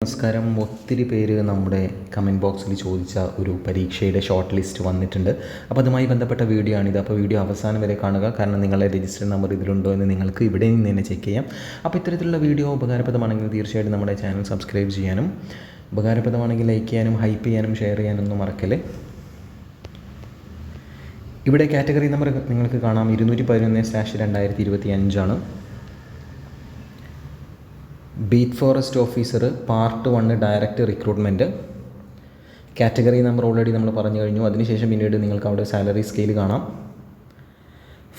നമസ്കാരം. ഒത്തിരി പേര് നമ്മുടെ കമൻറ്റ് ബോക്സിൽ ചോദിച്ച ഒരു പരീക്ഷയുടെ ഷോർട്ട് ലിസ്റ്റ് വന്നിട്ടുണ്ട്. അപ്പോൾ അതുമായി ബന്ധപ്പെട്ട വീഡിയോ ആണിത്. അപ്പോൾ വീഡിയോ അവസാനം വരെ കാണുക, കാരണം നിങ്ങളുടെ രജിസ്റ്റർ നമ്പർ ഇതിലുണ്ടോ എന്ന് നിങ്ങൾക്ക് ഇവിടെ നിന്ന് തന്നെ ചെക്ക് ചെയ്യാം. അപ്പോൾ ഇത്തരത്തിലുള്ള വീഡിയോ ഉപകാരപ്രദമാണെങ്കിൽ തീർച്ചയായിട്ടും നമ്മുടെ ചാനൽ സബ്സ്ക്രൈബ് ചെയ്യാനും, ഉപകാരപ്രദമാണെങ്കിൽ ലൈക്ക് ചെയ്യാനും, ഹൈപ്പ് ചെയ്യാനും, ഷെയർ ചെയ്യാനൊന്നും മറക്കല്ലേ. ഇവിടെ കാറ്റഗറി നമ്പർ നിങ്ങൾക്ക് കാണാം 211/2025 ആണ്. Beat forest officer part 1 direct recruitment. Category number already നമ്മൾ പറഞ്ഞു കഴിഞ്ഞു. അതിനുശേഷം പിന്നീട് നിങ്ങൾക്ക് അവിടെ സാലറി സ്കെയിൽ കാണാം.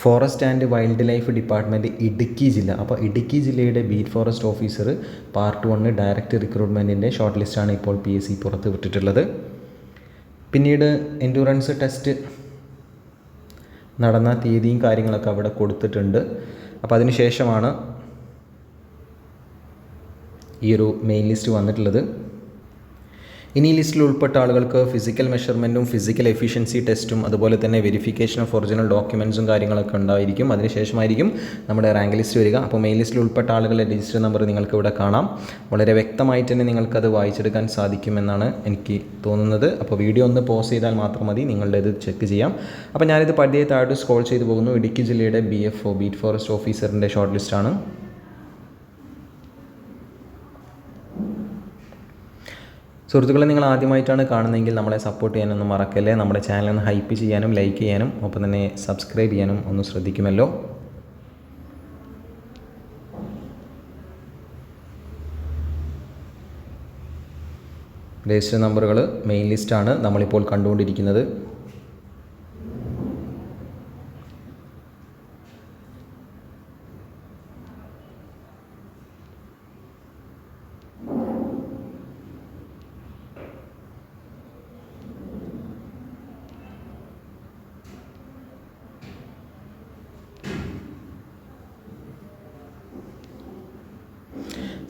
Forest and wildlife department Idukki ജില്ല. അപ്പോൾ ഇടുക്കി ജില്ലയുടെ beat forest officer part 1 direct റിക്രൂട്ട്മെൻറ്റിൻ്റെ ഷോർട്ട് ലിസ്റ്റാണ് ഇപ്പോൾ PSC പുറത്ത് വിട്ടിട്ടുള്ളത്. പിന്നീട് എൻഡ്യൂറൻസ് ടെസ്റ്റ് നടന്ന തീയതിയും കാര്യങ്ങളൊക്കെ അവിടെ കൊടുത്തിട്ടുണ്ട്. അപ്പോൾ അതിന് ശേഷമാണ് ഈ ഒരു മെയിൻ ലിസ്റ്റ് വന്നിട്ടുള്ളത്. ഇനി ഈ ലിസ്റ്റിൽ ഉൾപ്പെട്ട ആളുകൾക്ക് ഫിസിക്കൽ മെഷർമെൻറ്റും ഫിസിക്കൽ എഫിഷ്യൻസി ടെസ്റ്റും അതുപോലെ തന്നെ വെരിഫിക്കേഷൻ ഓഫ് ഒറിജിനൽ ഡോക്യുമെൻറ്റ്സും കാര്യങ്ങളൊക്കെ ഉണ്ടായിരിക്കും. അതിനുശേഷമായിരിക്കും നമ്മുടെ റാങ്ക് ലിസ്റ്റ് വരിക. അപ്പോൾ മെയിൻ ലിസ്റ്റിൽ ഉൾപ്പെട്ട ആളുകളുടെ രജിസ്റ്റർ നമ്പർ നിങ്ങൾക്ക് ഇവിടെ കാണാം. വളരെ വ്യക്തമായിട്ട് തന്നെ നിങ്ങൾക്കത് വായിച്ചെടുക്കാൻ സാധിക്കുമെന്നാണ് എനിക്ക് തോന്നുന്നത്. അപ്പോൾ വീഡിയോ ഒന്ന് പോസ് ചെയ്താൽ മാത്രം മതി, നിങ്ങളുടെ ഇത് ചെക്ക് ചെയ്യാം. അപ്പോൾ ഞാനിത് പതിയെ താഴോട്ട് സ്ക്രോൾ ചെയ്തു പോകുന്നു. ഇടുക്കി ജില്ലയുടെ BFO ബീറ്റ് ഫോറസ്റ്റ് ഓഫീസറിൻ്റെ ഷോർട്ട് ലിസ്റ്റാണ്. സുഹൃത്തുക്കളെ, നിങ്ങൾ ആദ്യമായിട്ടാണ് കാണുന്നതെങ്കിൽ നമ്മളെ സപ്പോർട്ട് ചെയ്യാനൊന്നും മറക്കല്ലേ. നമ്മുടെ ചാനലൊന്ന് ഹൈപ്പ് ചെയ്യാനും ലൈക്ക് ചെയ്യാനും ഒപ്പം തന്നെ സബ്സ്ക്രൈബ് ചെയ്യാനും ഒന്ന് ശ്രദ്ധിക്കുമല്ലോ. രജിസ്റ്റർ നമ്പറുകൾ മെയിൻ ലിസ്റ്റാണ് നമ്മളിപ്പോൾ കണ്ടുകൊണ്ടിരിക്കുന്നത്.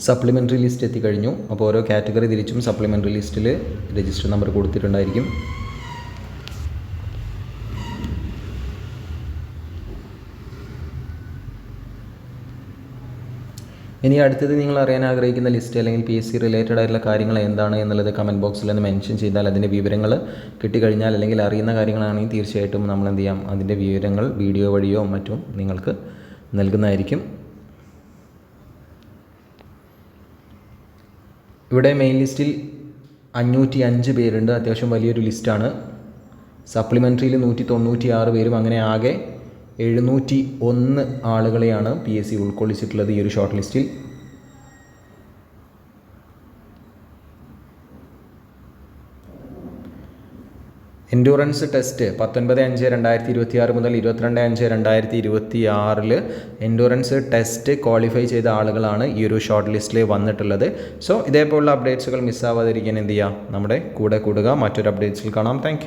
സപ്ലിമെൻ്ററി ലിസ്റ്റ് എത്തിക്കഴിഞ്ഞു. അപ്പോൾ ഓരോ കാറ്റഗറി തിരിച്ചും സപ്ലിമെൻ്ററി ലിസ്റ്റിൽ രജിസ്റ്റർ നമ്പർ കൊടുത്തിട്ടുണ്ടായിരിക്കും. ഇനി അടുത്തത് നിങ്ങൾ അറിയാൻ ആഗ്രഹിക്കുന്ന ലിസ്റ്റ് അല്ലെങ്കിൽ PSC റിലേറ്റഡ് ആയിട്ടുള്ള കാര്യങ്ങൾ എന്താണ് എന്നുള്ളത് കമൻറ്റ് ബോക്സിൽ ഒന്ന് മെൻഷൻ ചെയ്താൽ അതിൻ്റെ വിവരങ്ങൾ കിട്ടിക്കഴിഞ്ഞാൽ, അല്ലെങ്കിൽ അറിയുന്ന കാര്യങ്ങളാണെങ്കിൽ തീർച്ചയായിട്ടും നമ്മൾ എന്ത് ചെയ്യാം, അതിൻ്റെ വിവരങ്ങൾ വീഡിയോ വഴിയോ മറ്റും നിങ്ങൾക്ക് നൽകുന്നതായിരിക്കും. ഇവിടെ മെയിൻ ലിസ്റ്റിൽ 505 പേരുണ്ട്. അത്യാവശ്യം വലിയൊരു ലിസ്റ്റാണ്. സപ്ലിമെൻ്ററിയിൽ 196 പേരും, അങ്ങനെ ആകെ 701 ആളുകളെയാണ് PSC ഉൾക്കൊള്ളിച്ചിട്ടുള്ളത് ഈ ഒരു ഷോർട്ട് ലിസ്റ്റിൽ. എൻഡ്യൂറൻസ് ടെസ്റ്റ് 19/5/2026 മുതൽ 22/5/2026 എൻഡ്യൂറൻസ് ടെസ്റ്റ് ക്വാളിഫൈ ചെയ്ത ആളുകളാണ് ഈ ഒരു ഷോർട്ട് ലിസ്റ്റിൽ വന്നിട്ടുള്ളത്. സോ ഇതേപോലുള്ള അപ്ഡേറ്റ്സുകൾ മിസ്സാവാതിരിക്കാൻ എന്ത് ചെയ്യുക, നമ്മുടെ കൂടെ കൂടുക. മറ്റൊരു അപ്ഡേറ്റ്സിൽ കാണാം. താങ്ക്